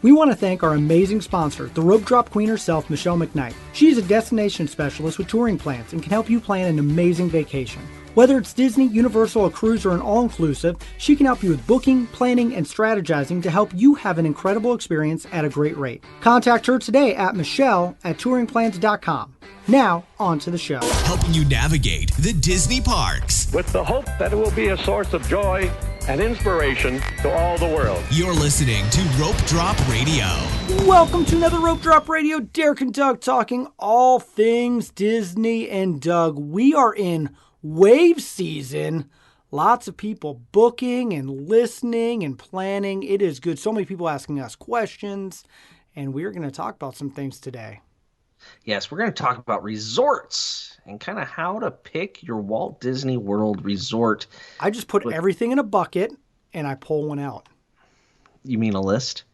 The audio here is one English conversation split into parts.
We want to thank our amazing sponsor, the Rope Drop Queen herself, Michelle McKnight. She's a destination specialist with TouringPlans and can help you plan an amazing vacation. Whether it's Disney, Universal, a cruise, or an all-inclusive, she can help you with booking, planning, and strategizing to help you have an incredible experience at a great rate. Contact her today at michelle@touringplans.com. Now, on to the show. Helping you navigate the Disney parks. With the hope that it will be a source of joy and inspiration to all the world. You're listening to Rope Drop Radio. Welcome to another Rope Drop Radio. Derek and Doug talking all things Disney. And Doug, we are in wave season. Lots of people booking and listening and planning. It is good. So many people asking us questions. And we're going to talk about some things today. Yes, we're going to talk about resorts and kind of how to pick your Walt Disney World resort. I just put everything in a bucket and I pull one out. You mean a list?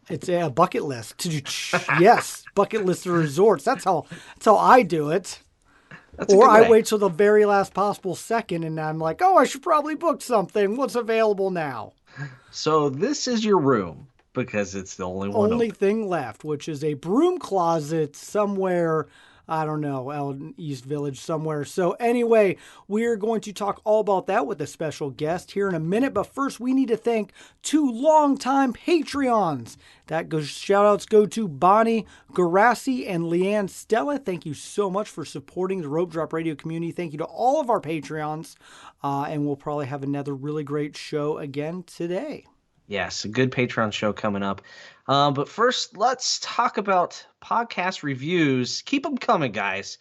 It's a bucket list. Yes, bucket list of resorts. That's how I do it. Or I wait till the very last possible second and I'm like, oh, I should probably book something. What's available now? So this is your room because it's the only one open. Thing left, which is a broom closet somewhere, I don't know, out in East Village somewhere. So anyway, we're going to talk all about that with a special guest here in a minute. But first, we need to thank two longtime Patreons. Shout-outs go to Bonnie Garassi and Leanne Stella. Thank you so much for supporting the Rope Drop Radio community. Thank you to all of our Patreons. And we'll probably have another really great show again today. Yes, a good Patreon show coming up. But first, let's talk about podcast reviews. Keep them coming, guys.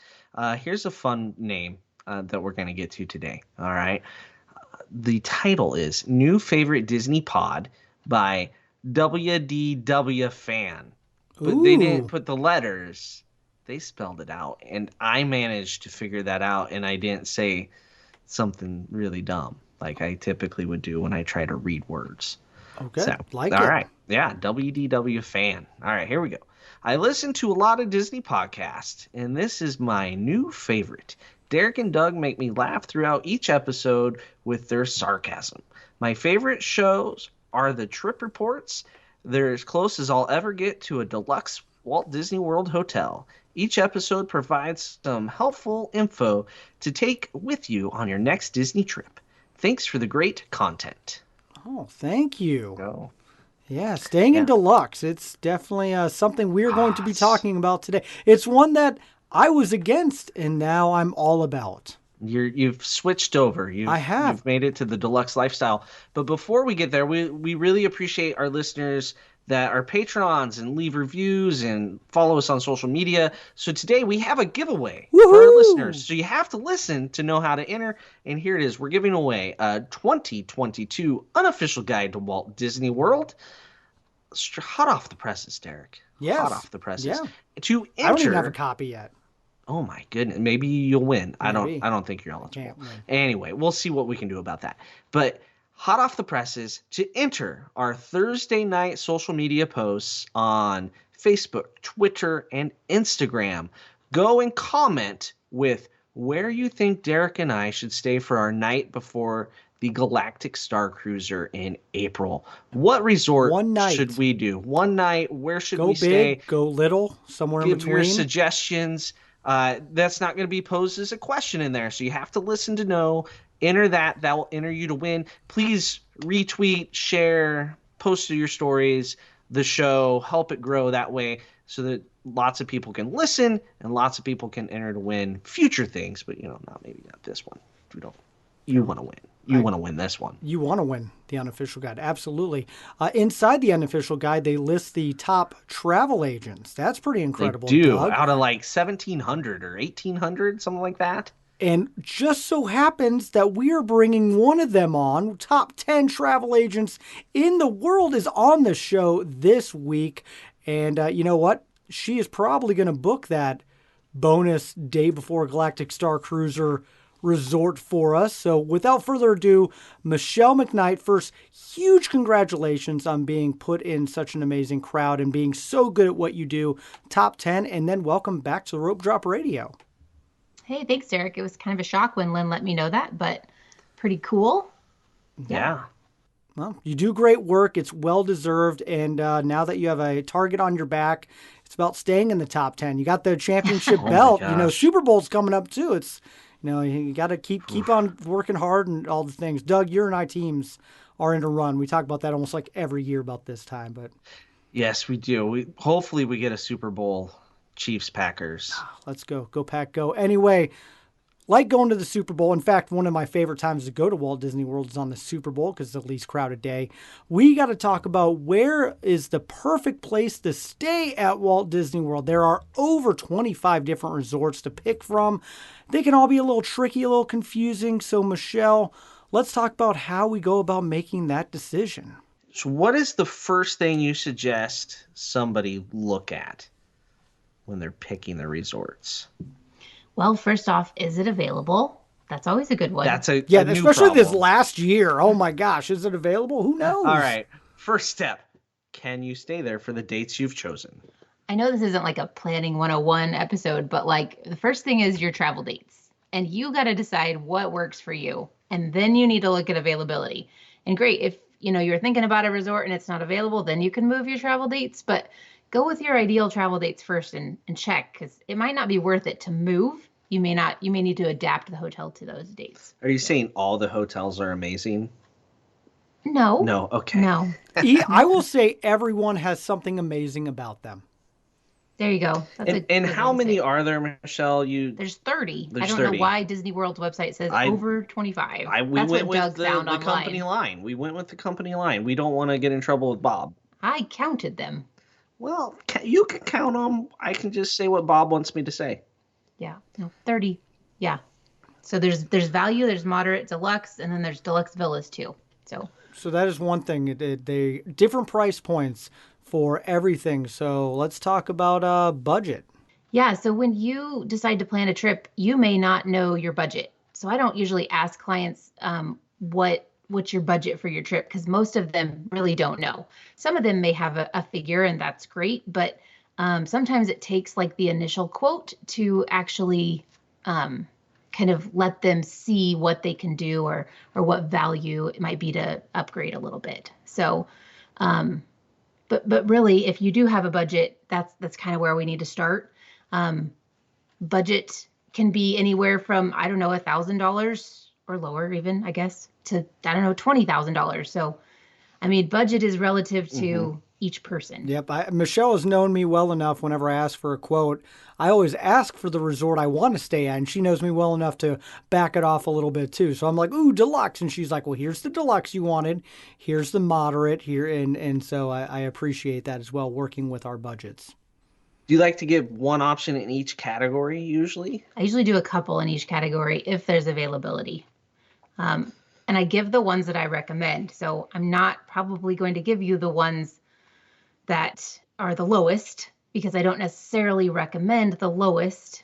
Here's a fun name that we're going to get to today. All right. The title is New Favorite Disney Pod by WDW Fan. But they didn't put the letters. They spelled it out. And I managed to figure that out, and I didn't say something really dumb like I typically would do when I try to read words. Okay, so, all right. Yeah, WDW Fan. All right, here we go. I listen to a lot of Disney podcasts, and this is my new favorite. Derek and Doug make me laugh throughout each episode with their sarcasm. My favorite shows are the trip reports. They're as close as I'll ever get to a deluxe Walt Disney World hotel. Each episode provides some helpful info to take with you on your next Disney trip. Thanks for the great content. Oh, thank you. Go. Yeah, staying in deluxe. It's definitely something we're going to be talking about today. It's one that I was against, and now I'm all about. You've switched over. I have. You've made it to the deluxe lifestyle. But before we get there, we really appreciate our listeners that are patrons and leave reviews and follow us on social media. So today we have a giveaway for our listeners. So you have to listen to know how to enter. And here it is. We're giving away a 2022 unofficial guide to Walt Disney World. Hot off the presses, Derek. Yes. Hot off the presses. Yeah. To enter, I don't even have a copy yet. Oh my goodness. Maybe you'll win. Maybe. I don't think you're eligible. Anyway, we'll see what we can do about that. But hot off the presses, to enter our Thursday night social media posts on Facebook, Twitter, and Instagram, go and comment with where you think Derek and I should stay for our night before the Galactic Star Cruiser in April. What resort should we do? One night, where should we stay? Go big, go little, somewhere in between. Give your suggestions. That's not going to be posed as a question in there, so you have to listen to know. Enter that. That will enter you to win. Please retweet, share, post to your stories, the show. Help it grow that way so that lots of people can listen and lots of people can enter to win future things. But, maybe not this one. You want to win. You want to win this one. You want to win the unofficial guide. Absolutely. Inside the unofficial guide, they list the top travel agents. That's pretty incredible. They do. Doug. Out of like 1,700 or 1,800, something like that. And just so happens that we are bringing one of them on. Top 10 travel agents in the world is on the show this week. And you know what? She is probably going to book that bonus day before Galactic Star Cruiser resort for us. So without further ado, Michelle McKnight, first, huge congratulations on being put in such an amazing crowd and being so good at what you do. Top 10, and then welcome back to Rope Drop Radio. Hey, thanks, Derek. It was kind of a shock when Lynn let me know that, but pretty cool. Yeah. Well, you do great work. It's well-deserved. And now that you have a target on your back, it's about staying in the top 10. You got the championship Oh my belt. gosh. Super Bowl's coming up too. It's, you got to keep on working hard and all the things. Doug, your and I teams are in a run. We talk about that almost like every year about this time, but Yes, we do. Hopefully we get a Super Bowl Chiefs Packers. let's go. Go Pack, go. Anyway, like going to the Super Bowl. In fact, one of my favorite times to go to Walt Disney World is on the Super Bowl because it's the least crowded day. We got to talk about where is the perfect place to stay at Walt Disney World. There are over 25 different resorts to pick from. They can all be a little tricky, a little confusing. So, Michelle, let's talk about how we go about making that decision. So what is the first thing you suggest somebody look at when they're picking their resorts? Well, first off, is it available? That's always a good one. That's a Yeah, new especially this problem. last year. Oh my gosh, is it available? Who knows? All right. First step. Can you stay there for the dates you've chosen? I know this isn't like a planning 101 episode, but like the first thing is your travel dates. And you got to decide what works for you. And then you need to look at availability. And great, if you're thinking about a resort and it's not available, then you can move your travel dates. But go with your ideal travel dates first and check, because it might not be worth it to move. You may need to adapt the hotel to those dates. Are you saying all the hotels are amazing? No. No. Okay. No. I will say everyone has something amazing about them. There you go. That's a And good how way to many say it. are there, Michelle? There's 30. There's I don't 30. know why Disney World's website says over 25. We That's went what Doug with the found online. company line. We went with the company line. We don't want to get in trouble with Bob. I counted them. Well, you can count them. I can just say what Bob wants me to say. Yeah. No, 30. Yeah. So there's value, there's moderate, deluxe, and then there's deluxe villas too. So that is one thing. They different price points for everything. So let's talk about budget. Yeah. So when you decide to plan a trip, you may not know your budget. So I don't usually ask clients what's your budget for your trip, because most of them really don't know. Some of them may have a figure, and that's great, but sometimes it takes like the initial quote to actually kind of let them see what they can do or what value it might be to upgrade a little bit. So, but really, if you do have a budget, that's kind of where we need to start. Budget can be anywhere from, I don't know, $1,000 or lower even, I guess, to, I don't know, $20,000. So, I mean, budget is relative to each person. Yep. Michelle has known me well enough. Whenever I ask for a quote, I always ask for the resort I want to stay at, and she knows me well enough to back it off a little bit too. So I'm like, ooh, deluxe. And she's like, well, here's the deluxe you wanted. Here's the moderate here. And so I appreciate that as well, working with our budgets. Do you like to give one option in each category usually? I usually do a couple in each category if there's availability. And I give the ones that I recommend. So I'm not probably going to give you the ones that are the lowest, because I don't necessarily recommend the lowest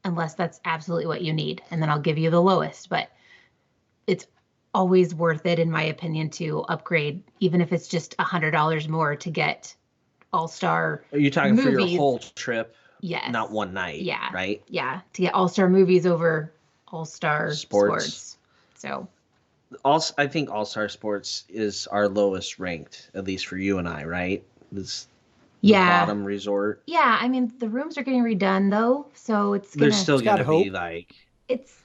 unless that's absolutely what you need. And then I'll give you the lowest. But it's always worth it, in my opinion, to upgrade, even if it's just $100 more to get all-star Are you talking for your movies. whole trip? Yes. Not one night. Yeah. Right? Yeah. To get all-star movies over all-star sports. So I think All-Star Sports is our lowest ranked, at least for you and I, right? This bottom resort. Yeah, I mean, the rooms are getting redone though, so it's gonna. There's still going to got be hope. like. It's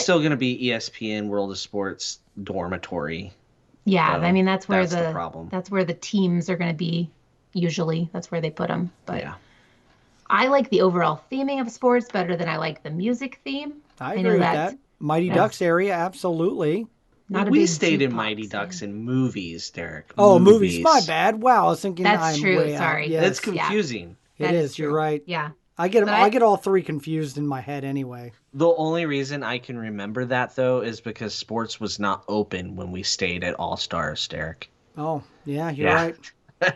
Still going to be ESPN World of Sports dormitory. Yeah, So I mean that's where that's the problem. That's where the teams are going to be. Usually, that's where they put them. But Yeah. I like the overall theming of sports better than I like the music theme. I know agree with that's that. Mighty Ducks area, absolutely. Not a We big stayed in jukebox Mighty fan. Ducks in movies, Derek. Oh, movies. My bad. Wow, I was thinking That's I'm true, way out. sorry. Yes, That's confusing. it That is. You're true. right. Yeah. I get But I get all three confused in my head anyway. The only reason I can remember that, though, is because sports was not open when we stayed at All Stars, Derek. Oh, yeah, you're Yeah. right.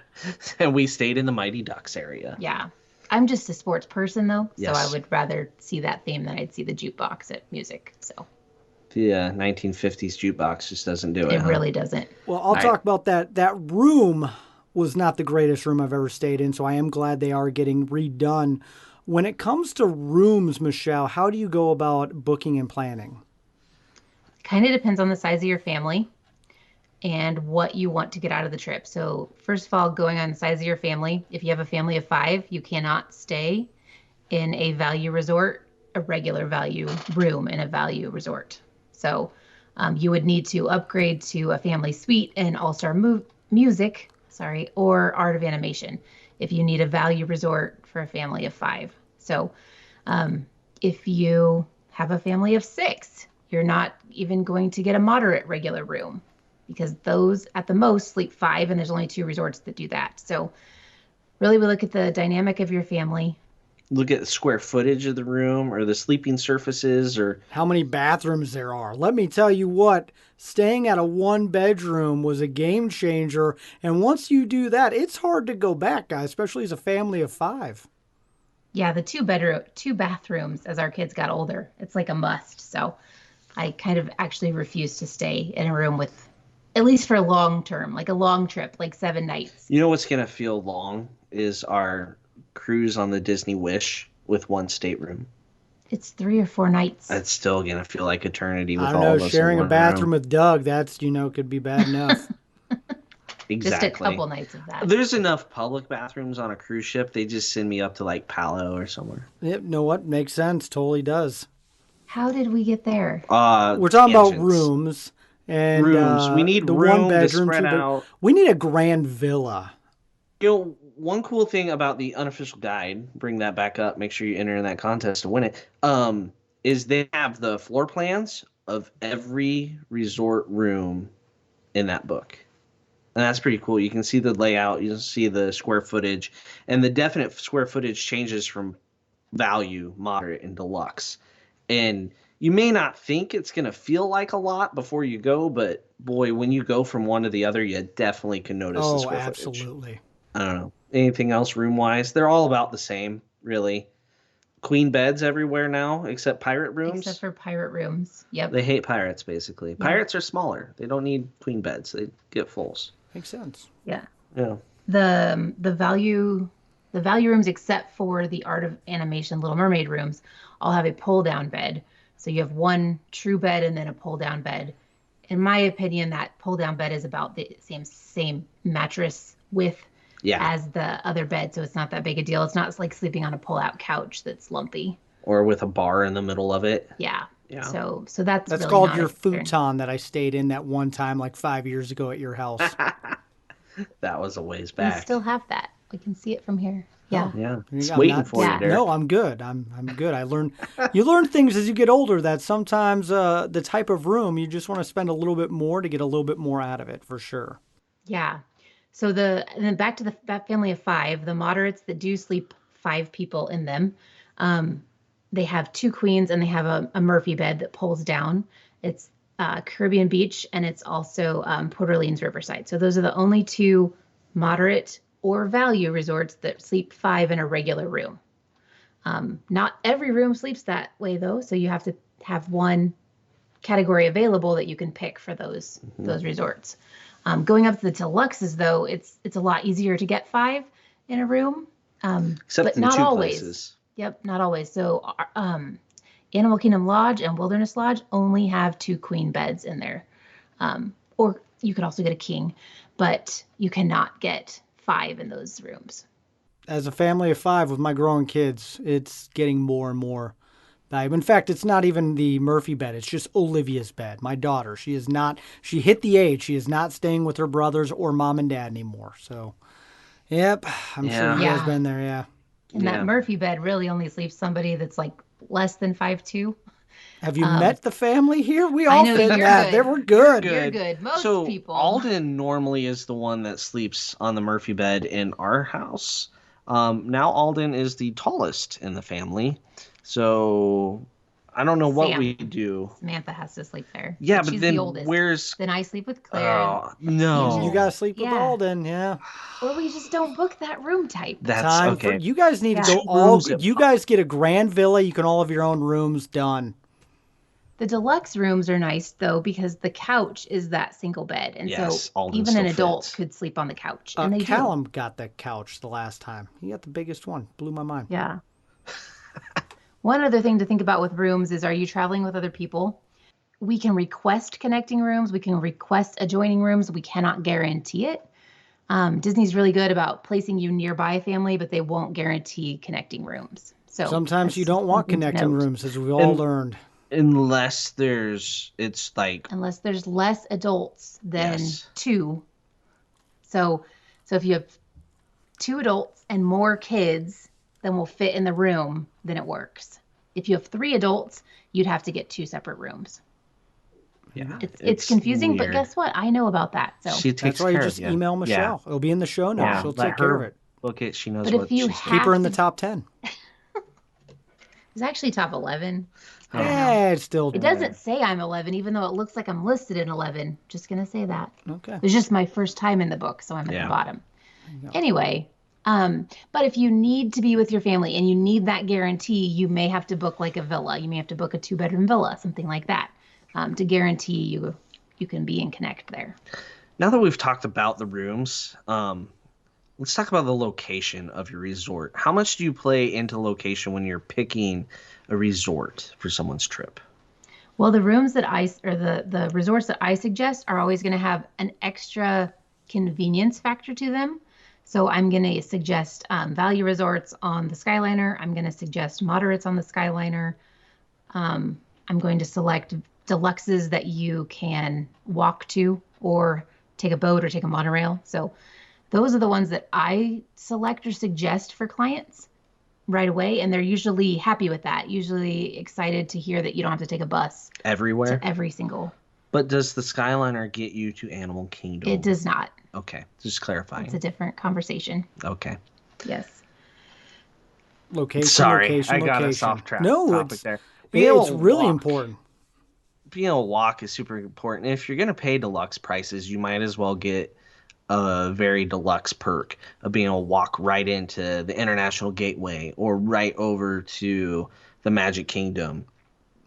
And we stayed in the Mighty Ducks area. Yeah. I'm just a sports person though, so Yes. I would rather see that theme than I'd see the jukebox at music. So The 1950s jukebox just doesn't do it. it huh? really doesn't. Well, I'll Right. talk about that. That room was not the greatest room I've ever stayed in, so I am glad they are getting redone. When it comes to rooms, Michelle, how do you go about booking and planning? Kind of depends on the size of your family. and what you want to get out of the trip. So first of all, going on the size of your family. If you have a family of 5, you cannot stay in a value resort, a regular value room in a value resort. So you would need to upgrade to a family suite and all-star music, or art of animation if you need a value resort for a family of 5. So if you have a family of 6, you're not even going to get a moderate regular room, because those at the most sleep 5, and there's only 2 resorts that do that. So really, we look at the dynamic of your family. Look at the square footage of the room or the sleeping surfaces or how many bathrooms there are. Let me tell you what, staying at a 1-bedroom was a game changer. And once you do that, it's hard to go back, guys, especially as a family of 5. Yeah, the 2 bathrooms as our kids got older, it's like a must. So I kind of actually refuse to stay in a room with, at least for long term, like a long trip, like 7 nights. You know what's going to feel long is our cruise on the Disney Wish with 1 stateroom. It's 3 or 4 nights. That's still going to feel like eternity with I don't all know, of us sharing in a one bathroom room. with Doug, that's, could be bad enough. Exactly. Just a couple nights of that. There's enough public bathrooms on a cruise ship. They just send me up to like Palo or somewhere. Yep, know what? Makes sense. Totally does. How did we get there? We're talking about tangents. rooms. And Rooms. We need the room 1 to bedroom, spread 2 bed- out. We need a grand villa. One cool thing about the unofficial guide, bring that back up, make sure you enter in that contest to win it, is they have the floor plans of every resort room in that book. And that's pretty cool. You can see the layout, you can see the square footage, and the definite square footage changes from value, moderate, and deluxe. And you may not think it's going to feel like a lot before you go, but boy, when you go from one to the other, you definitely can notice the square footage. Absolutely. I don't know. Anything else room-wise? They're all about the same, really. Queen beds everywhere now, except pirate rooms. Except for pirate rooms. Yep. They hate pirates, basically. Yeah. Pirates are smaller. They don't need queen beds. They get fulls. Makes sense. Yeah. Yeah. The value rooms, except for the art of animation Little Mermaid rooms, all have a pull-down bed. So you have 1 true bed and then a pull-down bed. In my opinion, that pull-down bed is about the same mattress width as the other bed, so it's not that big a deal. It's not like sleeping on a pull-out couch that's lumpy. Or with a bar in the middle of it. Yeah. Yeah. So that's really called not your a concern. futon that I stayed in that one time like 5 years ago at your house. That was a ways We back. still have that. We can see it from here. Yeah. Yeah. It's I'm waiting not- for yeah. you, Derek. No, I'm good. I'm good. You learn things as you get older that sometimes the type of room you just want to spend a little bit more to get a little bit more out of it, for sure. Yeah. So and then back to that family of 5, the moderates that do sleep 5 people in them, they have 2 queens and they have a Murphy bed that pulls down. It's Caribbean Beach, and it's also Port Orleans Riverside. So those are the only 2 moderate or value resorts that sleep 5 in a regular room. Not every room sleeps that way, though. So you have to have 1 category available that you can pick for those resorts. Going up to the deluxes, though, it's a lot easier to get 5 in a room, Except but in not 2 always. places. Yep, not always. So Animal Kingdom Lodge and Wilderness Lodge only have 2 queen beds in there. Or you could also get a king, but you cannot get 5 in those rooms. As a family of 5 with my growing kids, it's getting more and more valuable. In fact, it's not even the Murphy bed. It's just Olivia's bed. My daughter, she hit the age. She is not staying with her brothers or mom and dad anymore. So, yep, I'm sure you guys Yeah. been there, yeah. And that Murphy bed really only sleeps somebody that's like less than 5'2". Have you met the family here? We I all know fit in you're that. good. They were good. You're good. Most So people. Alden normally is the one that sleeps on the Murphy bed in our house. Now Alden is the tallest in the family. So I don't know what Sam. we do. Samantha has to sleep there. Yeah, but she's then the oldest. where's... Then I sleep with Claire. Oh, no. You got to sleep with Yeah. Alden, yeah. Or we just don't book that room type. That's Time okay. for you guys need to Yeah. go 2 all. rooms at- You guys get a grand villa. You can all have your own rooms done. The deluxe rooms are nice though because the couch is that single bed, and Yes, so Alden even an still adult fits. could sleep on the couch. And they Callum got the couch the last time. He got the biggest one. Blew my mind. do. Yeah. One other thing to think about with rooms is: are you traveling with other people? we can request connecting rooms. We can request adjoining rooms. We cannot guarantee it. Disney's really good about placing you nearby a family, but they won't guarantee connecting rooms. So sometimes you don't want connecting rooms, as we've all learned. Unless it's less adults than two. So if you have 2 adults and more kids than will fit in the room, then it works. If you have 3 adults, you'd have to get 2 separate rooms. Yeah, it's confusing, weird. but guess what? I know about that. So that's why you just email Michelle. It'll be in the show notes. She'll take care of it. Look at, she knows but what if you she's keep her in the top 10. It's actually top 11. It's still. It doesn't say I'm 11, even though it looks like I'm listed in 11. Just gonna say that. Okay. It was just my first time in the book, so I'm at the bottom. Anyway, but if you need to be with your family and you need that guarantee, you may have to book like a villa. You may have to book a 2-bedroom villa, something like that, to guarantee you can be and connect there. Now that we've talked about the rooms, let's talk about the location of your resort. How much do you play into location when you're picking a resort for someone's trip? Well, the rooms that the resorts that I suggest are always going to have an extra convenience factor to them. So I'm going to suggest value resorts on the Skyliner. I'm going to suggest moderates on the Skyliner. I'm going to select deluxes that you can walk to or take a boat or take a monorail. So those are the ones that I select or suggest for clients right away. And they're usually happy with that, usually excited to hear that you don't have to take a bus everywhere to every single. But does the Skyliner get you to Animal Kingdom? It does not. Okay, just clarifying. It's a different conversation. Okay. Yes. Location. Sorry, location, I got location. us off track. No, topic it's there. it's really important. Being able to walk is super important. If you're going to pay deluxe prices, you might as well get a very deluxe perk of being able to walk right into the International Gateway or right over to the Magic Kingdom.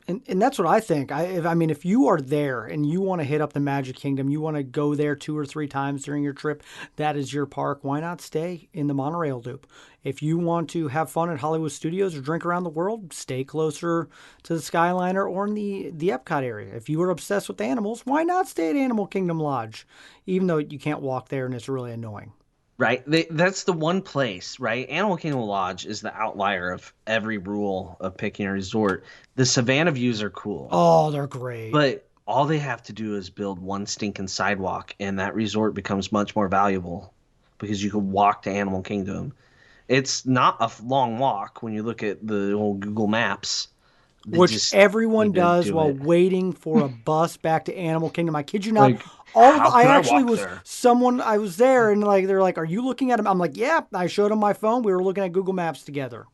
And that's what I think. If you are there and you want to hit up the Magic Kingdom, you want to go there 2 or 3 times during your trip, that is your park. Why not stay in the monorail loop? If you want to have fun at Hollywood Studios or drink around the world, stay closer to the Skyliner or in the Epcot area. If you are obsessed with animals, why not stay at Animal Kingdom Lodge, even though you can't walk there and it's really annoying? Right. That's the one place, right? Animal Kingdom Lodge is the outlier of every rule of picking a resort. The Savannah views are cool. Oh, they're great. But all they have to do is build one stinking sidewalk, and that resort becomes much more valuable because you can walk to Animal Kingdom. It's not a long walk when you look at the old Google Maps. Which everyone does while waiting for a bus back to Animal Kingdom. I kid you not. I was there and they're like, "Are you looking at him?" I'm like, "Yeah." I showed them my phone. We were looking at Google Maps together.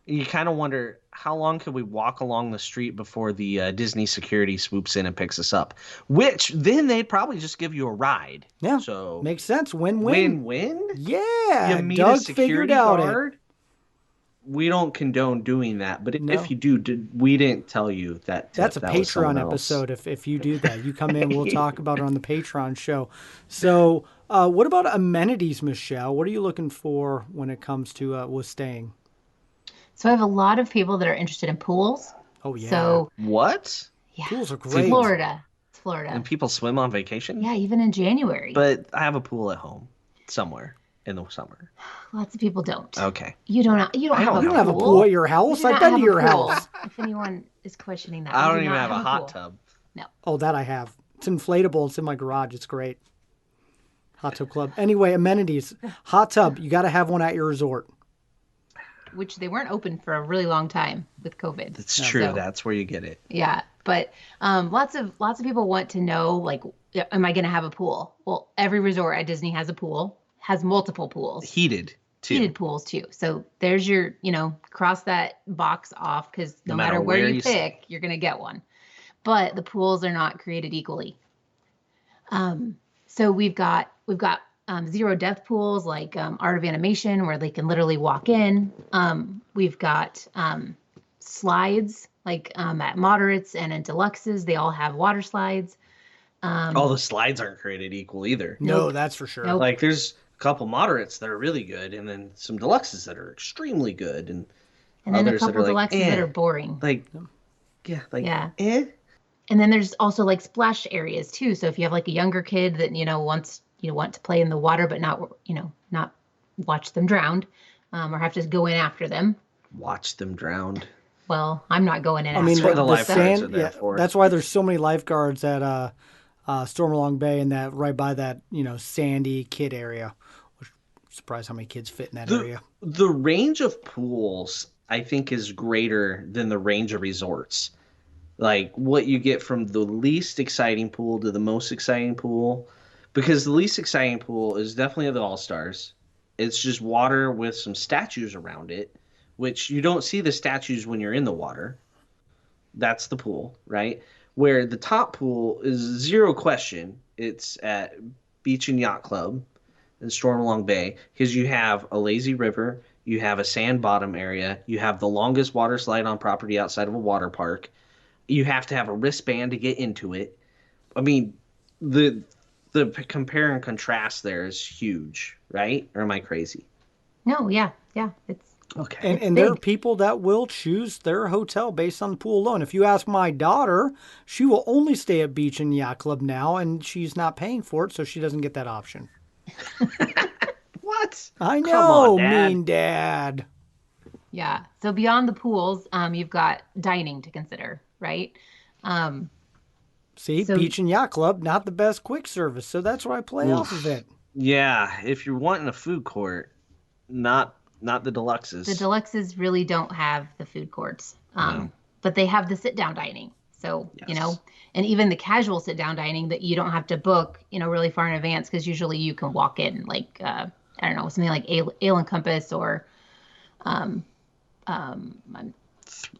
You kind of wonder how long could we walk along the street before the Disney security swoops in and picks us up? Which then they'd probably just give you a ride. Yeah, so makes sense. Win-win. Win-win. Yeah, you meet Doug a security figured out guard. it. We don't condone doing that, but if you do, we didn't tell you that. That's a Patreon episode. If you do that, you come in, we'll talk about it on the Patreon show. So, what about amenities, Michelle? What are you looking for when it comes to with staying? So I have a lot of people that are interested in pools. Oh yeah. So what? Yeah. Pools are great. It's Florida. And people swim on vacation? Yeah, even in January. But I have a pool at home somewhere in the summer. Lots of people don't. Okay. You don't have a pool at your house? I've been to your house. If anyone is questioning that. I don't even have a hot tub. No. Oh, that I have. It's inflatable. It's in my garage. It's great. Hot tub club. Anyway, amenities. Hot tub. You got to have one at your resort. Which they weren't open for a really long time with COVID. That's true. So, that's where you get it. Yeah. But lots of people want to know, am I going to have a pool? Well, every resort at Disney has a pool, has multiple pools. Heated pools too. So there's your, cross that box off because no matter where you pick, you're going to get one. But the pools are not created equally. So we've got zero depth pools like Art of Animation where they can literally walk in. We've got slides like at moderates and in deluxes. They all have water slides. All the slides aren't created equal either. No, that's for sure. Nope. There's a couple moderates that are really good and then some deluxes that are extremely good. And then a couple deluxes that are boring. And then there's also like splash areas too. So if you have like a younger kid that, wants, want to play in the water, but not watch them drown, or have to go in after them. Watch them drowned. Well, I'm not going in. I mean, after the them, lifeguards so- are there for. that's why there's so many lifeguards at Stormalong Bay and that right by that sandy kid area. Which, surprised how many kids fit in that area. The range of pools, I think, is greater than the range of resorts. Like what you get from the least exciting pool to the most exciting pool, because the least exciting pool is definitely the All-Stars. It's just water with some statues around it, which you don't see the statues when you're in the water. That's the pool, right? Where the top pool is zero question. It's at Beach and Yacht Club in Stormalong Bay, because you have a lazy river, you have a sand bottom area, you have the longest water slide on property outside of a water park. You have to have a wristband to get into it. I mean, the compare and contrast there is huge, right? Or am I crazy? No, yeah. It's Okay. And there are people that will choose their hotel based on the pool alone. If you ask my daughter, she will only stay at Beach and Yacht Club now, and she's not paying for it, so she doesn't get that option. What? I know, Come on, Dad. mean dad. yeah. So beyond the pools, you've got dining to consider, right? See, So- Beach and Yacht Club, not the best quick service, so that's why I play off of it. Yeah, if you're wanting a food court, not the deluxes. The deluxes really don't have the food courts, but they have the sit-down dining. So, Yes. and even the casual sit-down dining that you don't have to book, really far in advance, because usually you can walk in like, I don't know, something like Ale and Compass or, I'm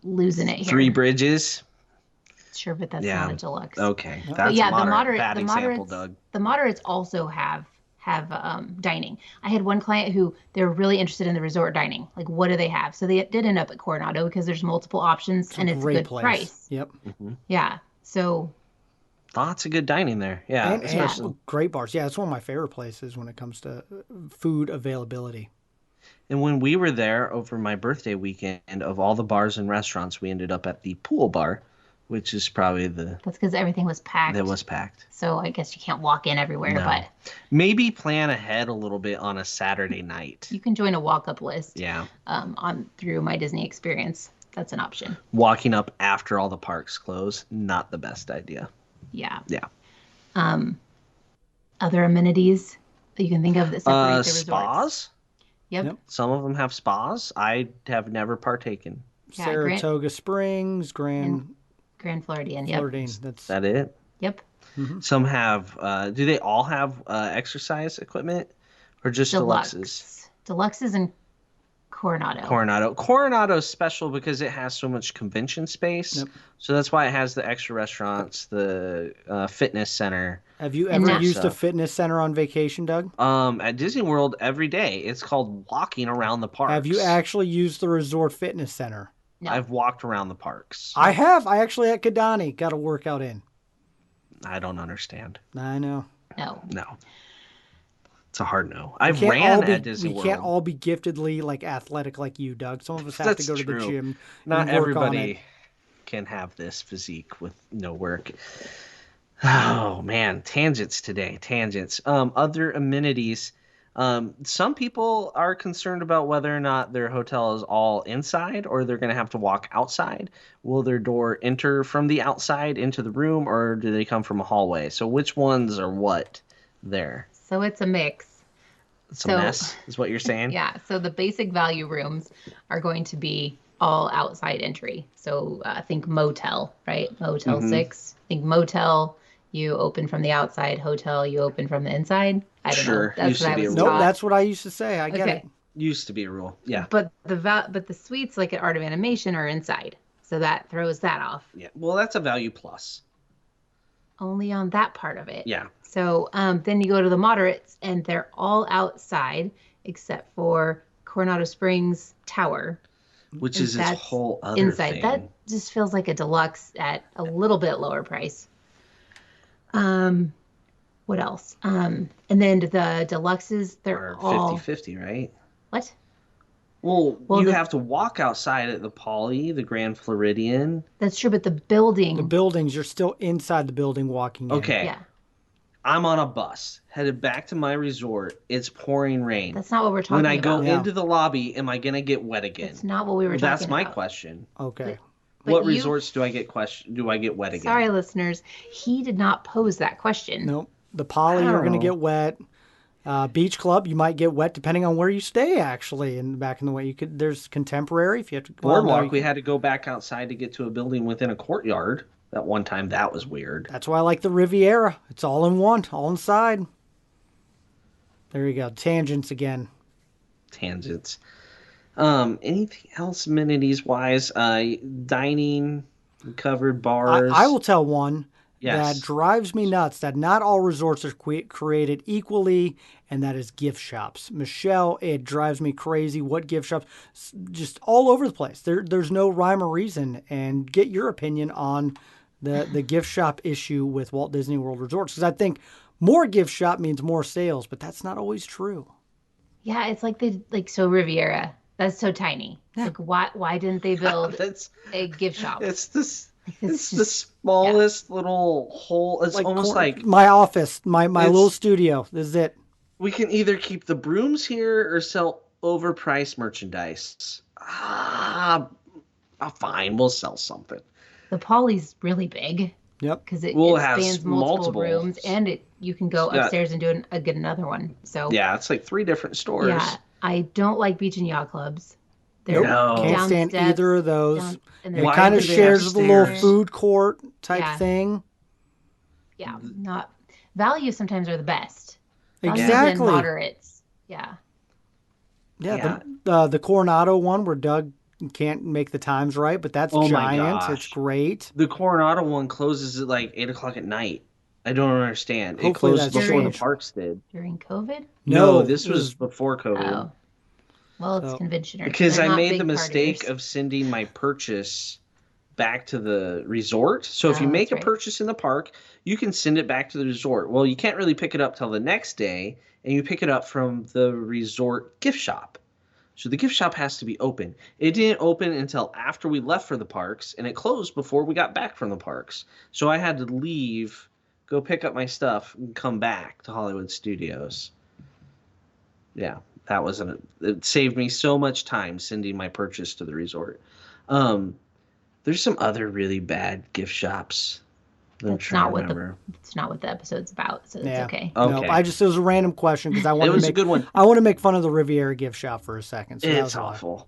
losing it here. Three Bridges. Sure, but that's Yeah. not a deluxe. Okay, But that's yeah, a bad example, Doug. The moderates also have dining. I had one client who they're really interested in the resort dining. Like, what do they have? So they did end up at Coronado because there's multiple options and it's a Great good place. price. Yep. Yeah. So Lots of good dining there. Yeah, And especially. great bars. Yeah, it's one of my favorite places when it comes to food availability. And when we were there over my birthday weekend, of all the bars and restaurants, we ended up at the pool bar, which is probably that's because everything was packed. that was packed. So I guess you can't walk in everywhere, No. but Maybe plan ahead a little bit on a Saturday night. you can join a walk-up list. Yeah. On through My Disney Experience. That's an option. Walking up after all the parks close, not the best idea. Yeah. Yeah. Other amenities that you can think of that separate the resorts. Spas. Yep. Some of them have spas. I have never partaken. Yeah, Grant- Saratoga Springs, Grand Grand Floridian. Yep. Floridian. That's Is that it? Yep. Some have. Do they all have exercise equipment, or just deluxes? Deluxes and Coronado. Coronado's special because it has so much convention space. Yep. So that's why it has the extra restaurants, the fitness center. Have you And ever that used a stuff. fitness center on vacation, Doug? At Disney World every day. It's called walking around the parks. Have you actually used the resort fitness center? No. I've walked around the parks. I have. I actually at Kidani got a workout in. I don't understand. I know. No. No. It's a hard no. I've Can't all ran be- at Disney we World. can't all be giftedly like athletic like you, Doug. Some of us have That's to go to the true. gym. Not and work on everybody it. can have this physique with no work. Oh man, tangents today. Tangents. Other amenities. Some people are concerned about whether or not their hotel is all inside or they're going to have to walk outside. Will their door enter from the outside into the room, or do they come from a hallway? So which ones are what there? So it's a mix. It's So- a mess, is what you're saying? Yeah. So the basic value rooms are going to be all outside entry. So think motel, right? Motel 6. Think motel, you open from the outside. Hotel, you open from the inside. I don't Sure. know. That's Used what to I be a was rule. Nope, taught. that's what I used to say. I get Okay. it. Used to be a rule. Yeah. But the suites like at Art of Animation are inside. So that throws that off. Yeah. Well, that's a value plus. Only on that part of it. Yeah. So then you go to the moderates, and they're all outside except for Coronado Springs Tower. Which And is its that's whole other inside. thing. That just feels like a deluxe at a little bit lower price. What else? And then the deluxes, they're Or all 50-50, right? what? Well, Well, you have to walk outside at the Poly, the Grand Floridian. that's true, but the The building, buildings, you're still inside the building walking in. Okay, yeah, I'm on a bus headed back to my resort. It's pouring rain. that's not what we're When talking I go about. Yeah. into the lobby, am I gonna get wet again? That's not what we were Well, talking that's my about. question. Okay. But What you- resorts do I get wet again? Sorry, listeners. He did not pose that question. Nope. The Poly, you're going to Oh. get wet. Beach Club, you might get wet depending on where you stay. Actually, and back in the way, there's Contemporary. If you have to Boardwalk, we had to go back outside to get to a building within a courtyard. That one time, that was weird. That's why I like the Riviera. It's all in one, all inside. There you go. Tangents again. Tangents. Anything else amenities wise? Dining, covered bars. I will tell one Yes. that drives me nuts that not all resorts are created equally, and that is gift shops. Michelle, it drives me crazy. What gift shops? Just all over the place. There's no rhyme or reason. And get your opinion on the gift shop issue with Walt Disney World Resorts, because I think more gift shop means more sales, but that's not always true. Yeah, it's like so Riviera. That's so tiny. Yeah. Like why didn't they build That's a gift shop? it's this. It's It's the just- smallest little hole. It's almost like my office, my It's- little studio. This is it. we can either keep the brooms here or sell overpriced merchandise. Fine, we'll sell something. The Poly's really big Yep. because it We'll have spans multiple multiple. rooms, and you can go Yeah. upstairs and get another one. So Yeah, it's like 3 different stores. yeah, I don't like beach and yacht clubs. Nope. No. Can't down stand steps, either of those. and It Why kind do of they shares have the little stairs? food court type Yeah. thing. Yeah, not value. Sometimes are the best. Values and Exactly. moderates. Yeah. Yeah, the Coronado one where Doug can't make the times right, but that's Oh my giant. gosh. It's great. The Coronado one closes at like 8 o'clock at night. I don't understand. It Hopefully closed that's before the changed. parks did. During COVID. No, No, this it was was- before COVID. Oh. Well, it's So- convention. Because They're I not made big the mistake partiers. of sending my purchase back to the resort. So if you Oh, make that's a right. purchase in the park, you can send it back to the resort. Well, you can't really pick it up till the next day, and you pick it up from the resort gift shop. So the gift shop has to be open. It didn't open until after we left for the parks, and it closed before we got back from the parks. So I had to leave, go pick up my stuff, and come back to Hollywood Studios. Yeah, that wasn't. It saved me so much time sending my purchase to the resort. There's some other really bad gift shops. I'm That's trying not to what remember. it's not what the episode's about, so it's Yeah. okay. No, Okay. I just it was a random question because I want It to was a make good one. I want to make fun of the Riviera gift shop for a second. So that It's was why. awful.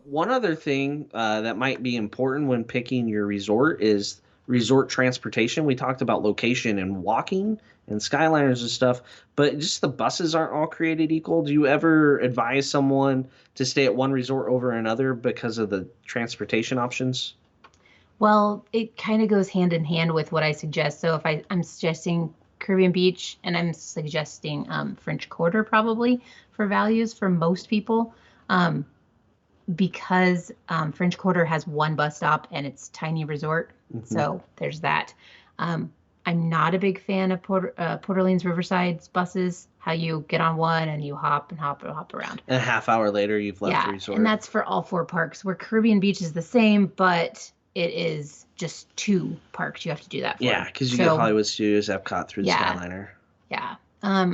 One other thing that might be important when picking your resort is resort transportation. We talked about location and walking and Skyliners and stuff, but just the buses aren't all created equal. Do you ever advise someone to stay at one resort over another because of the transportation options? Well, it kind of goes hand in hand with what I suggest. So if I'm suggesting Caribbean Beach and I'm suggesting French Quarter probably for values for most people, because French Quarter has one bus stop and it's tiny resort. So there's that. I'm not a big fan of Port Orleans Riverside's buses. How you get on one and you hop and hop and hop around. And a half hour later, you've left the Yeah, resort. and that's for all 4 parks. Where Caribbean Beach is the same, but it is just 2 parks you have to do that for. Yeah, because you get So, Hollywood Studios, Epcot through the Yeah. Skyliner. Yeah.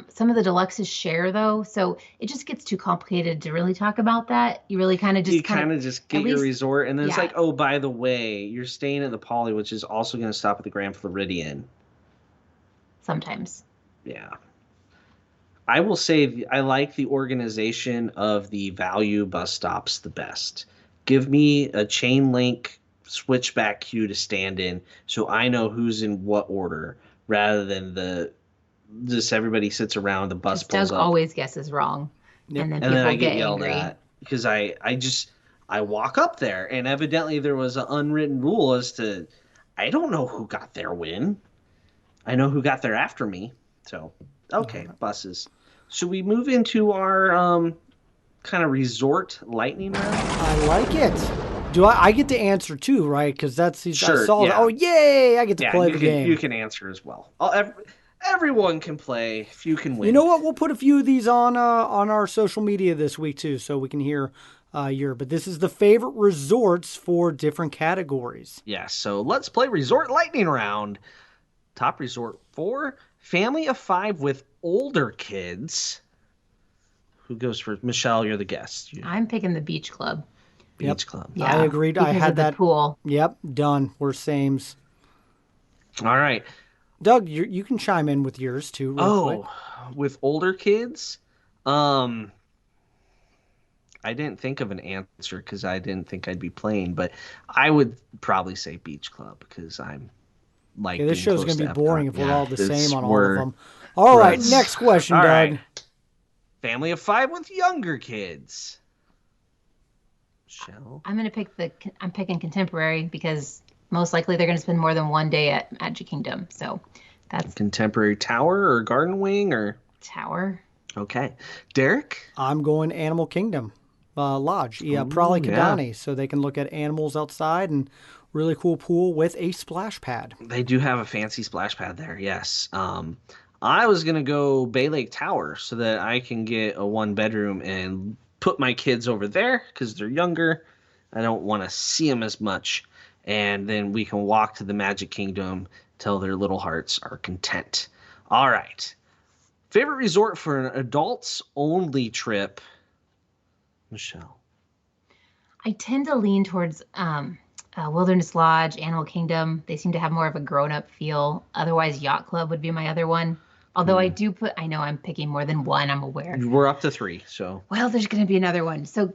Some of the deluxes share though, so it just gets too complicated to really talk about that. You really kind of just You kind of just get at your least- resort, and then it's yeah. like, oh, by the way, you're staying at the Poly, which is also going to stop at the Grand Floridian. sometimes. Yeah. I will say I like the organization of the value bus stops the best. Give me a chain link switchback queue to stand in so I know who's in what order rather than just everybody sits around, the bus 'Cause pulls Doug up. always guesses wrong, Yep. and then And people then I get get yelled angry. at because I walk up there and evidently there was an unwritten rule as to I don't know who got there when. I know who got there after me. So okay, buses. Should we move into our kind of resort lightning round? I like it. Do I get to answer too, right? Because that's I Sure, saw yeah. Oh, yay! I get to play you the can, game. You can answer as well. Everyone can play if you can win. You know what? We'll put a few of these on our social media this week too, so we can hear year. But this is the favorite resorts for different categories. Yeah, so let's play Resort Lightning Round. Top resort 4, family of 5 with older kids. Who goes first? Michelle, you're the guest. I'm picking the beach club. Beach Club. Yeah, I agreed. I because had of the that. pool. Yep, done. We're sames. All right. Doug, you can chime in with yours too. Real quick. With older kids, I didn't think of an answer because I didn't think I'd be playing, but I would probably say Beach Club because I'm like. Okay, this being show's close going to be Epcot. boring if we're Yeah, all the same on all we're- of them. All right, Right. next question, All Doug. right. Family of 5 with younger kids. Michelle. I'm picking contemporary because most likely they're going to spend more than one day at Magic Kingdom. So that's Contemporary Tower or Garden Wing or. Tower. Okay. Derek? I'm going Animal Kingdom Lodge. Yeah, probably Kidani, so they can look at animals outside and really cool pool with a splash pad. They do have a fancy splash pad there, yes. I was going to go Bay Lake Tower so that I can get a 1-bedroom and put my kids over there because they're younger. I don't want to see them as much. And then we can walk to the Magic Kingdom till their little hearts are content. All right. Favorite resort for an adults-only trip? Michelle. I tend to lean towards Wilderness Lodge, Animal Kingdom. They seem to have more of a grown-up feel. Otherwise, Yacht Club would be my other one. Although I know I'm picking more than one, I'm aware. We're up to 3, so. Well, there's going to be another one. So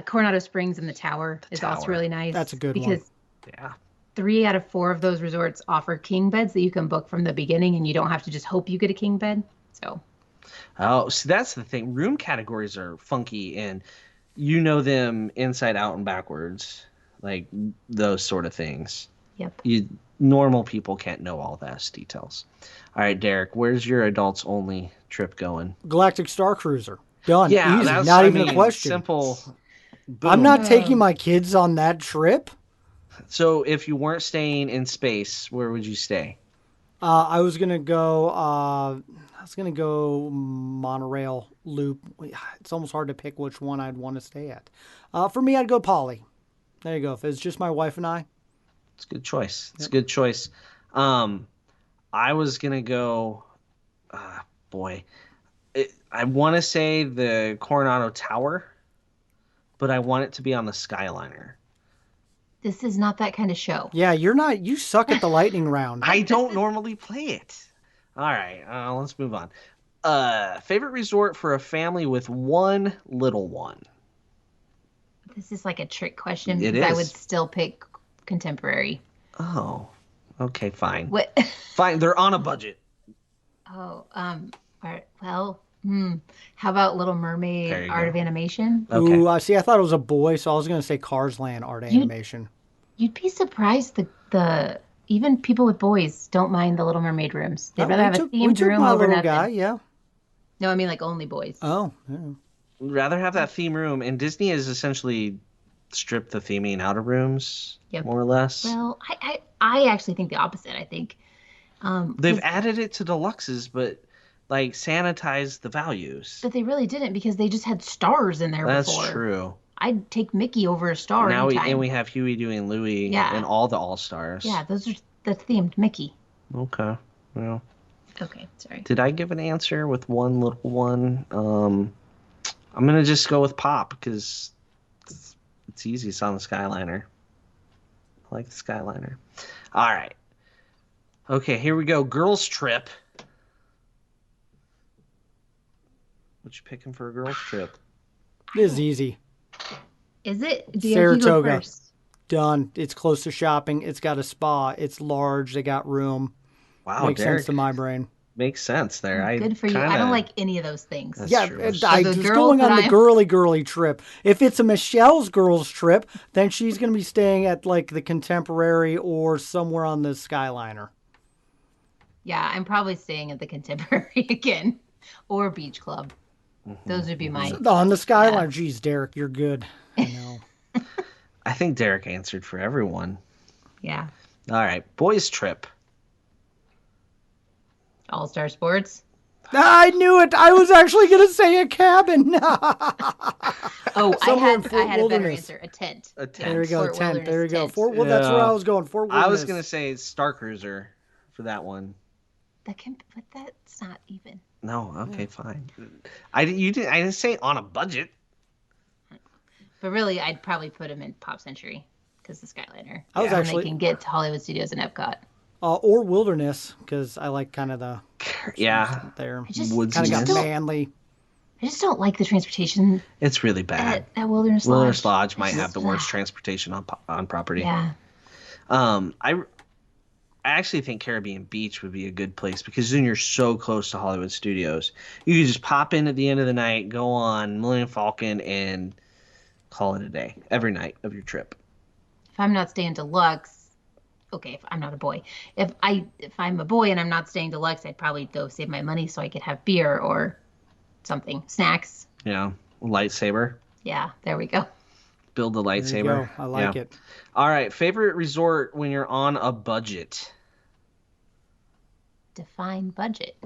Coronado Springs and the Tower is also really nice. That's a good one. Because Yeah. 3 out of 4 of those resorts offer king beds that you can book from the beginning, and you don't have to just hope you get a king bed. So. Oh, so that's the thing. Room categories are funky, and you know them inside out and backwards, like those sort of things. Yep. Normal people can't know all those details. All right, Derek, where's your adults only trip going? Galactic Star Cruiser. Done. Yeah, Easy. that's Not even a question. Simple. I'm not taking my kids on that trip. So if you weren't staying in space, where would you stay? I was gonna go. Monorail Loop. It's almost hard to pick which one I'd want to stay at. For me, I'd go Poly. There you go. If it's just my wife and I. It's a good choice. It's a good choice. I was gonna go. I want to say the Coronado Tower, but I want it to be on the Skyliner. This is not that kind of show. Yeah, you're not. You suck at the lightning round. I don't normally play it. All right, let's move on. Favorite resort for a family with one little one? This is like a trick question It because I is. would still pick contemporary. Oh, okay, fine. What? Fine, they're on a budget. Oh, well, how about Little There Mermaid you Art go. of Animation? Okay. Ooh, see, I thought it was a boy, so I was gonna say Cars Land Art Animation. You'd be surprised the even people with boys don't mind the Little Mermaid rooms. They'd rather have a we themed took room my over little nothing. guy. Yeah. No, I mean like only boys. Oh. Yeah. Rather have that theme room, and Disney has essentially stripped the theming out of rooms, Yep. more or less. Well, I actually think the opposite. I think They've 'cause- added it to deluxes, but like sanitized the values. but they really didn't because they just had stars in there That's before. true. I'd take Mickey over a star Now anytime. we have Huey, Dewey, and Louie, Yeah. and all the All Stars. Yeah, those are the themed Mickey. Okay. Well, Okay, sorry. did I give an answer with one little one? I'm gonna just go with Pop because it's easy. It's on the Skyliner. I like the Skyliner. All right. Okay, here we go. Girls trip. What you picking for a girls trip? This is easy. Is it? You go Saratoga. first. Done. It's close to shopping. It's got a spa. It's large. They got room. Wow, Makes Derek, sense to my brain. makes sense there. Good for you. I don't like any of those things. That's Yeah, true. I the was girls going on that the I'm- girly trip. If it's a Michelle's girls trip, then she's going to be staying at like the Contemporary or somewhere on the Skyliner. Yeah, I'm probably staying at the Contemporary again or Beach Club. Those would be my. On the Skyliner. Geez, Derek, you're good. I know. I think Derek answered for everyone. Yeah. All right, boys trip. All Star Sports. I knew it. I was actually going to say a cabin. Oh, Somewhere in I Fort had a better Wilderness. answer. A tent. A tent. There we go, Fort tent. Wilderness There we go. tent. That's where Yeah. I was going. Fort Wilderness. I was gonna say Star Cruiser for that one. But that's not even. No, okay, fine. I didn't say on a budget. But really, I'd probably put him in Pop Century because the Skyliner. I was And actually- they can get to Hollywood Studios and Epcot. Or Wilderness, because I like kind of the Yeah, there. I just, Woods Kind of I got just don't, manly. I just don't like the transportation it's really bad. at Wilderness Lodge. Wilderness Lodge might It's have the just- worst transportation on property. Yeah. I actually think Caribbean Beach would be a good place because then you're so close to Hollywood Studios. You can just pop in at the end of the night, go on Millennium Falcon, and call it a day every night of your trip. If I'm not staying deluxe, okay, if I'm not a boy. If I'm a boy and I'm not staying deluxe, I'd probably go save my money so I could have beer or something. Snacks. Yeah, lightsaber. Yeah, there we go. Build the There you lightsaber. go. I like Yeah. it. All right, favorite resort when you're on a budget. Define budget.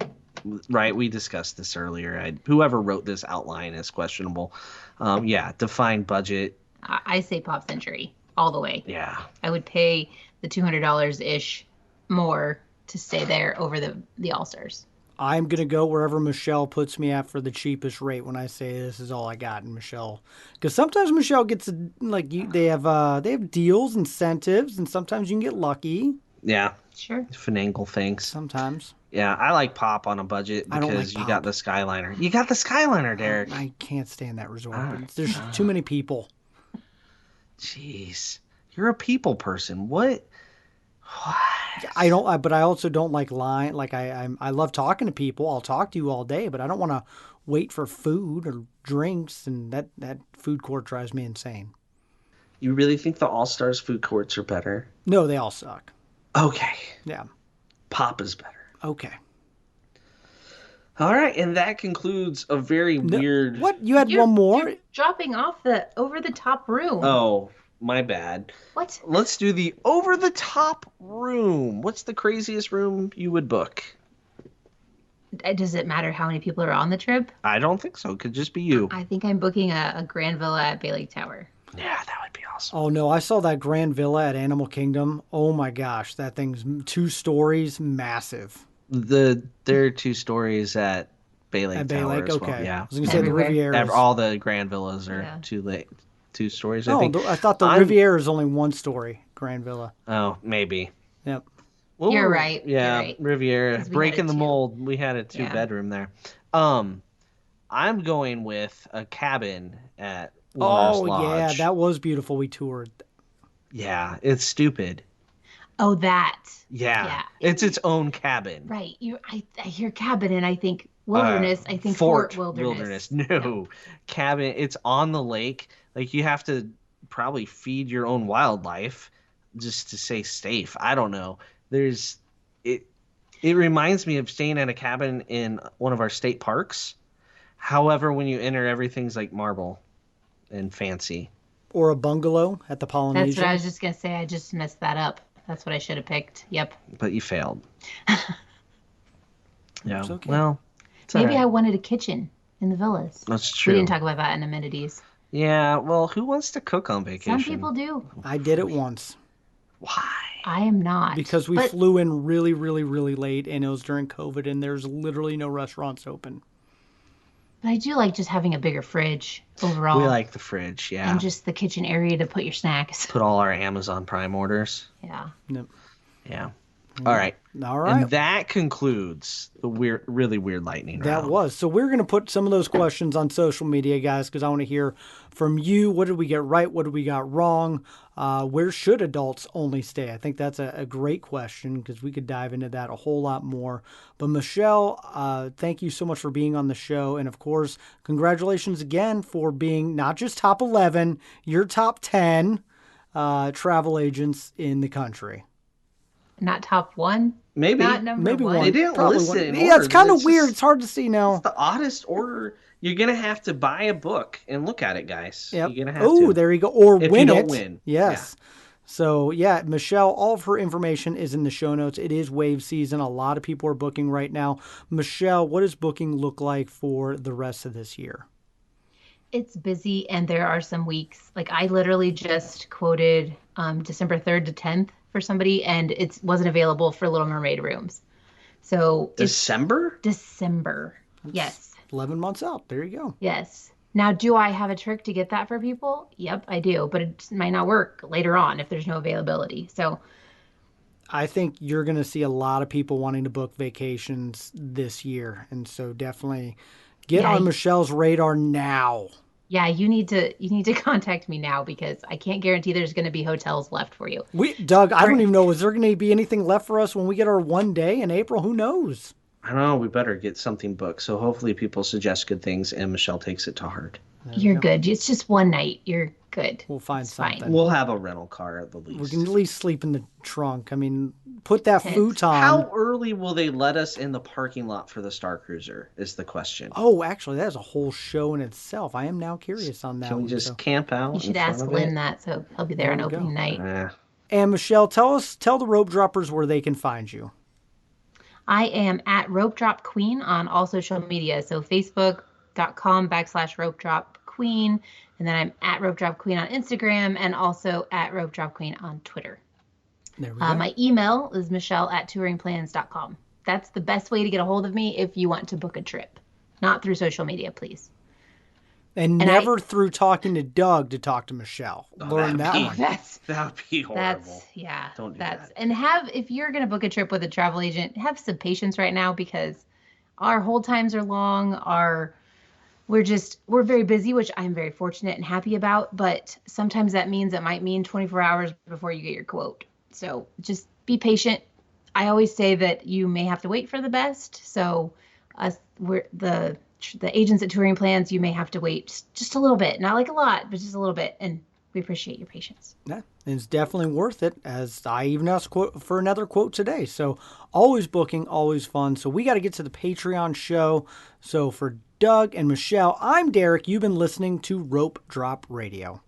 Right, we discussed this earlier. Whoever wrote this outline is questionable. Yeah, define budget. I say Pop Century all the way. Yeah. I would pay the $200 ish more to stay there over the All Stars. I'm gonna go wherever Michelle puts me at for the cheapest rate when I say this is all I got in Michelle, because sometimes Michelle gets they have deals, incentives, and sometimes you can get lucky. Yeah, Sure. finagle things. Sometimes Yeah, I like Pop on a budget I don't like because you Pop. got the Skyliner. You got the Skyliner, Derek. I can't stand that resort. There's too many people. Jeez, you're a people person. What? I don't, but I also don't like lying. Like I love talking to people. I'll talk to you all day, but I don't want to wait for food or drinks, and that food court drives me insane. You really think the All Stars food courts are better? No, they all suck. Okay, Yeah. Pop is better. Okay. All right, and that concludes a very weird. What? You had one more? You're dropping off the over the top room. Oh, my bad. What? Let's do the over the top room. What's the craziest room you would book? Does it matter how many people are on the trip? I don't think so. It could just be you. I think I'm booking a grand villa at Bay Lake Tower. Yeah, that would be awesome. Oh no, I saw that Grand Villa at Animal Kingdom. Oh my gosh, that thing's 2 stories, massive. There are 2 stories at Bay Lake At Bay Tower Lake, as okay. well. Yeah. I was gonna say the Everywhere. Riviera. All the grand villas are Yeah. 2 stories, I No, think. I thought the Riviera is only 1 story. Grand Villa. Oh, maybe. Yep. Well, You're right. Yeah, You're right. Riviera. 'Cause we Breaking had the a 2. mold. We had a 2-bedroom there. I'm going with a cabin at Wilderness Oh yeah, Lodge. that was beautiful. We toured. Yeah, it's stupid. Oh, that. Yeah. Yeah. It's its own cabin. Right. I hear cabin and I think wilderness. I think Fort Wilderness. No. Cabin. It's on the lake. Like you have to probably feed your own wildlife just to stay safe. I don't know. It reminds me of staying at a cabin in one of our state parks. However, when you enter, everything's like marble and fancy. Or a bungalow at the Polynesian. That's what I was just gonna say. I just messed that up. That's what I should have picked. Yep. But you failed. Yeah. It's okay. Well, it's Maybe all right. I wanted a kitchen in the villas. That's true. We didn't talk about that in amenities. Yeah. Well, who wants to cook on vacation? Some people do. I did it once Why? I am not. because we But flew in really, really, really late, and it was during COVID, and there's literally no restaurants open. But I do like just having a bigger fridge overall. We like the fridge. Yeah. And just the kitchen area to put your snacks. Put all our Amazon Prime orders. Yeah. Yep. Yeah. All right. All right. And that concludes the really weird lightning That round. was. So we're going to put some of those questions on social media, guys, because I want to hear from you. What did we get right? What did we got wrong? Where should adults only stay? I think that's a great question because we could dive into that a whole lot more. But Michelle, thank you so much for being on the show. And of course, congratulations again for being not just top 11, you're top 10 travel agents in the country. Not top one. Maybe. Not number Maybe one. one. They didn't Probably list one. it in Yeah, it's order. kind of It's weird. just- It's hard to see now. It's the oddest order. You're going to have to buy a book and look at it, guys. Yep. You're going to have Oh, to. there you go. Or If you win don't it. win. Yes. So, yeah, Michelle, all of her information is in the show notes. It is wave season. A lot of people are booking right now. Michelle, what does booking look like for the rest of this year? It's busy, and there are some weeks. Like I literally just quoted December 3rd to 10th for somebody, and it wasn't available for Little Mermaid rooms. So it's December? December. Yes. 11 months out. There you go. Yes. Now, do I have a trick to get that for people? Yep, I do, but it might not work later on if there's no availability. So I think you're going to see a lot of people wanting to book vacations this year. And so definitely get Yeah, on Michelle's radar now. yeah, you need to contact me now because I can't guarantee there's going to be hotels left for you. Doug, I don't even know. Is there going to be anything left for us when we get our one day in April? Who knows? I don't know. We better get something booked. So hopefully people suggest good things and Michelle takes it to heart. You're good. It's just one night. You're good. We'll find It's fine. something. We'll have a rental car at the We least. can at least sleep in the trunk. I mean, put that Tent. futon. How early will they let us in the parking lot for the Star Cruiser is the question. Oh, actually, that is a whole show in itself. I am now curious on that Can we one. just so. camp out You in should front ask of Lynn it? that, so he'll be there on There we go. opening night. And Michelle, tell the rope droppers where they can find you. I am at Rope Drop Queen on all social media. So Facebook.com/Rope Drop Queen. And then I'm at Rope Drop Queen on Instagram and also at Rope Drop Queen on Twitter. There we go. My email is michelle@touringplans.com. That's the best way to get a hold of me if you want to book a trip. Not through social media, please. and never through talking to Doug to talk to Michelle. Learn that one. That would be horrible. Yeah. Don't do that's that. And if you're going to book a trip with a travel agent, have some patience right now because our hold times are long. We're very busy, which I'm very fortunate and happy about. But sometimes that means it might mean 24 hours before you get your quote. So just be patient. I always say that you may have to wait for the best. So we're the agents at Touring Plans, you may have to wait just a little bit, not like a lot, but just a little bit. And we appreciate your patience. Yeah, it's definitely worth it, as I even asked for another quote today. So always booking, always fun. So we got to get to the Patreon show. So for Doug and Michelle, I'm Derek. You've been listening to Rope Drop Radio.